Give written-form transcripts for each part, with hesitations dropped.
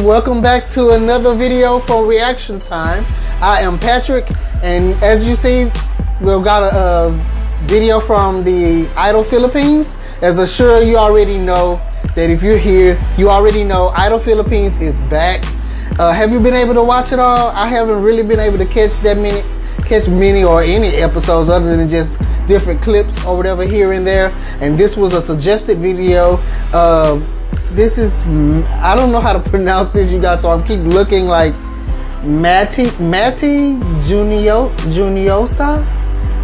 welcome back to another video for Reaction Time. I am Patrick, and as you see, we've got a video from the Idol Philippines. As I'm sure you already know that if you're here, you already know Idol Philippines is back. Have you been able to watch it all? I haven't really been able to catch many or any episodes other than just different clips or whatever here and there. And this was a suggested video. This is, I don't know how to pronounce this, you guys, so I'm keep looking like Matty Juniosa.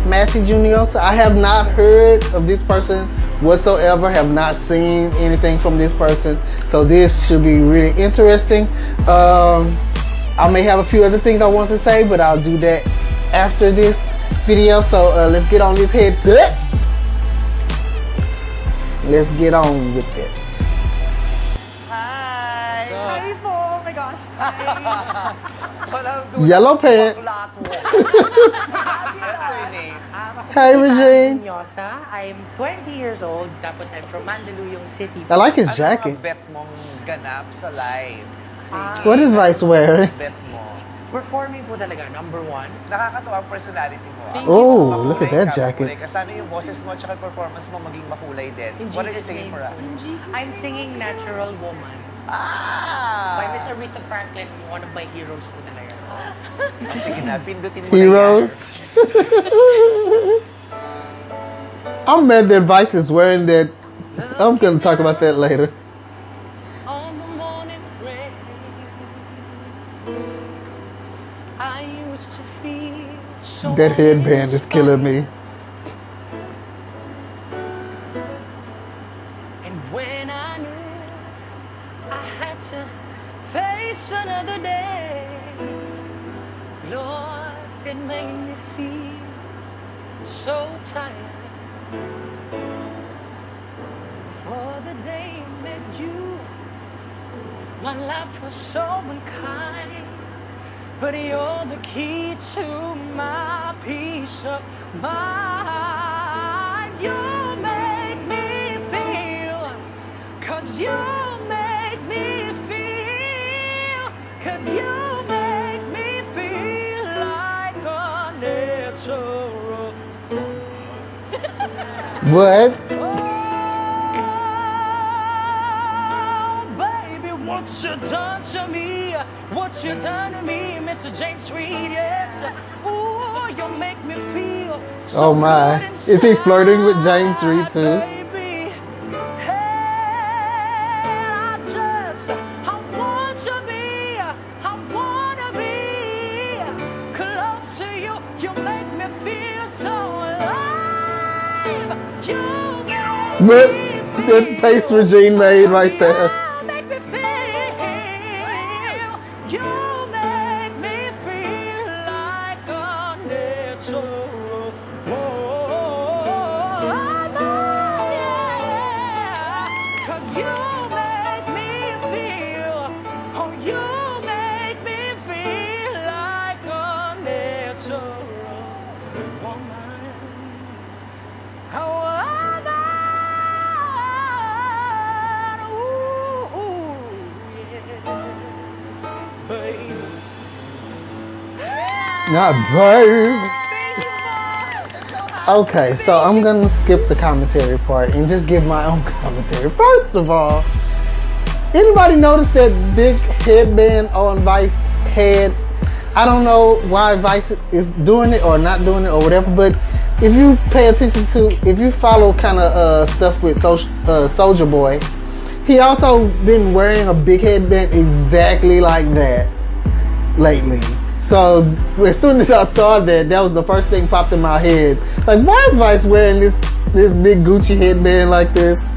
Matty Juniosa. I have not heard of this person whatsoever, have not seen anything from this person, so this should be really interesting. I may have a few other things I want to say, but I'll do that after this video. So let's get on this headset. Let's get on with it. Hi! Hi po! Oh my gosh! Hi! Yellow pants. What's your name? Hey, Regine. Matty Juniosa. I'm 20 years old. Tapos I'm from Mandaluyong City. I like his jacket. Ano ang bet mong ganap sa live? What is Vice wearing? Bet mo. Performing po talaga, number one. Nakakatuwa ang personality mo. Thank you. Oh, Makulay look at that ka, jacket. makulay ka. Sana yung boses mo at saka performance mo maging makulay din. In What are you Jesus' singing name for po. us? I'm singing Natural Woman by Miss Aretha Franklin, one of my heroes po talaga. Sige na, pindutin mo Heroes. I'm mad that Vice is wearing that. I'm gonna talk about that later. On the morning rain, I used to feel so That headband is killing me. And when I knew I had to face another day, Lord, it made me feel so tired. For the day I met you, my life was so unkind. But you're the key to my peace of mind. You make me feel, 'cause you make me feel, 'cause you make me feel like a natural. What? Oh, baby, what you done to me? What you done to me, Mr. James Reed, yes. Ooh, you make me feel so Oh my. good Is he flirting with James inside, Reed too? baby. Hey, I want to be close to you. You make me feel so alive. You Look, make me that face Regine made right there. make me feel. You make me feel like a natural. Oh, yeah. 'Cause you make me feel. Oh, you make me feel like a natural woman. Oh, Not babe. Okay, so I'm gonna skip the commentary part and just give my own commentary. First of all, anybody notice that big headband on Vice's head? I don't know why Vice is doing it or not doing it or whatever, but if you pay attention to, if you follow kind of stuff with Soulja Boy, he also been wearing a big headband exactly like that lately. So as soon as I saw that, that was the first thing popped in my head. Like, why is Vice wearing this big Gucci headband like this?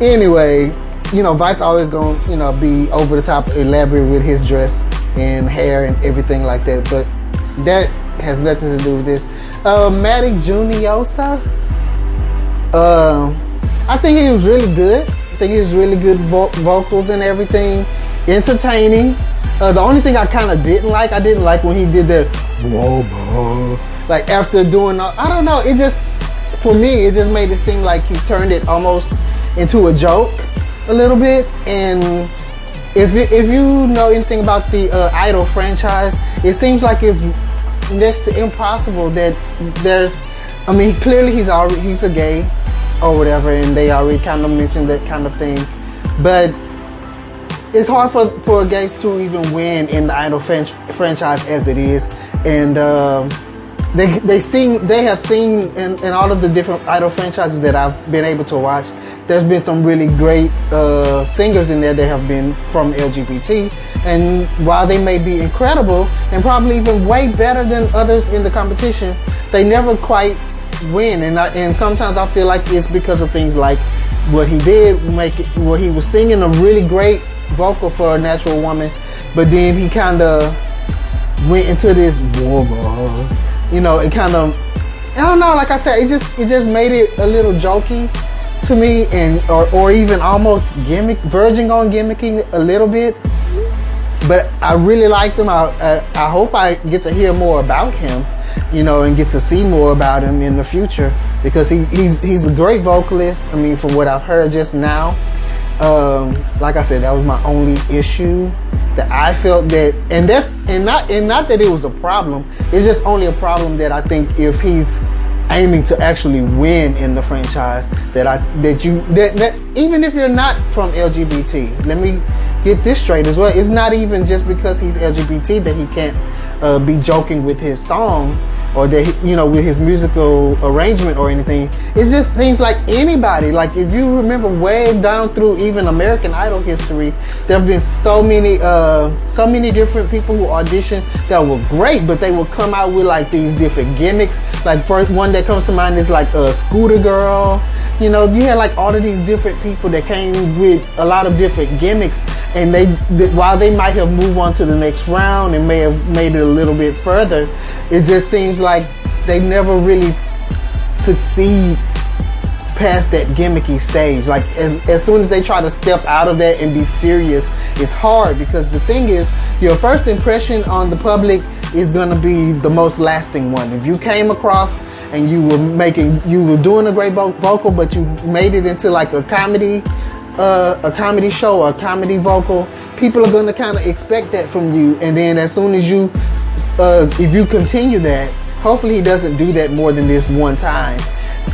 Anyway, you know, Vice always gonna, you know, be over the top, elaborate with his dress and hair and everything like that. But that has nothing to do with this. Matty Juniosa. I think he was really good. I think he was really good vocals and everything. Entertaining. The only thing I kind of didn't like when he did the whoa, whoa, like after doing, I don't know, it just, for me, it just made it seem like he turned it almost into a joke a little bit, and if you know anything about the Idol franchise, it seems like it's next to impossible that there's. I mean, clearly he's a gay or whatever, and they already kind of mentioned that kind of thing. But it's hard for gays to even win in the Idol franchise as it is, and they have seen in all of the different Idol franchises that I've been able to watch. There's been some really great singers in there that have been from LGBT, and while they may be incredible and probably even way better than others in the competition, they never quite win. And sometimes I feel like it's because of things like what he did, where he was singing a really great vocal for a natural woman, but then he kind of went into this woman. You know, it kind of, I don't know, like I said, it just made it a little jokey to me, and or even almost verging on gimmicking a little bit. But I really liked him. I hope I get to hear more about him, you know, and get to see more about him in the future, because he's a great vocalist. I mean, from what I've heard just now, like I said, that was my only issue that I felt that, and not that it was a problem. It's just only a problem that I think if he's aiming to actually win in the franchise, that even if you're not from LGBT, let me get this straight as well. It's not even just because he's LGBT that he can't be joking with his song, or that with his musical arrangement or anything. It just seems like anybody, like if you remember way down through even American Idol history, there have been so many different people who auditioned that were great, but they would come out with like these different gimmicks. Like first one that comes to mind is like a Scooter Girl. You had like all of these different people that came with a lot of different gimmicks, and while they might have moved on to the next round and may have made it a little bit further, it just seems like they never really succeed past that gimmicky stage. Like as soon as they try to step out of that and be serious, it's hard, because the thing is, your first impression on the public is going to be the most lasting one. If you came across and you were doing a great vocal, but you made it into like a comedy show or a comedy vocal, people are going to kind of expect that from you. And then as soon as if you continue that, hopefully he doesn't do that more than this one time.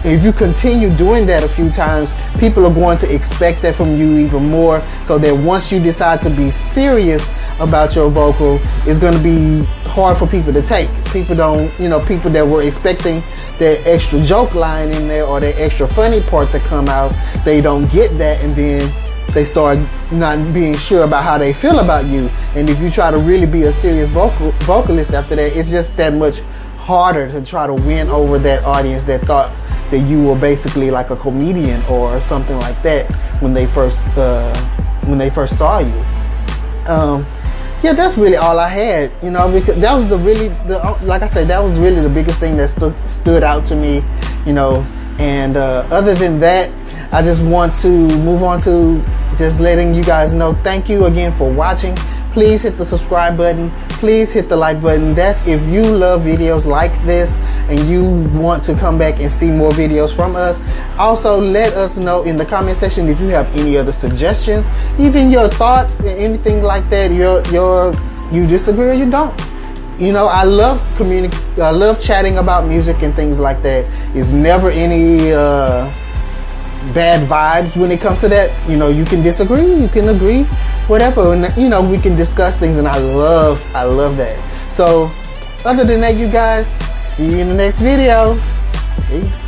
If you continue doing that a few times, people are going to expect that from you even more, so that once you decide to be serious about your vocal, it's going to be hard for people to take. People that were expecting that extra joke line in there or that extra funny part to come out, they don't get that, and then they start not being sure about how they feel about you. And if you try to really be a serious vocalist after that, it's just that much harder to try to win over that audience that thought that you were basically like a comedian or something like that when they first saw you. Yeah, that's really all I had, because that was like I said, that was really the biggest thing that stood out to me, and other than that, I just want to move on to just letting you guys know, thank you again for watching. Please hit the subscribe button. Please hit the like button. That's if you love videos like this and you want to come back and see more videos from us. Also, let us know in the comment section if you have any other suggestions, even your thoughts and anything like that. You disagree or you don't. I love I love chatting about music and things like that. It's never any bad vibes when it comes to that. You can disagree, you can agree, whatever, and we can discuss things, and I love that. So other than that, you guys, see you in the next video. Peace.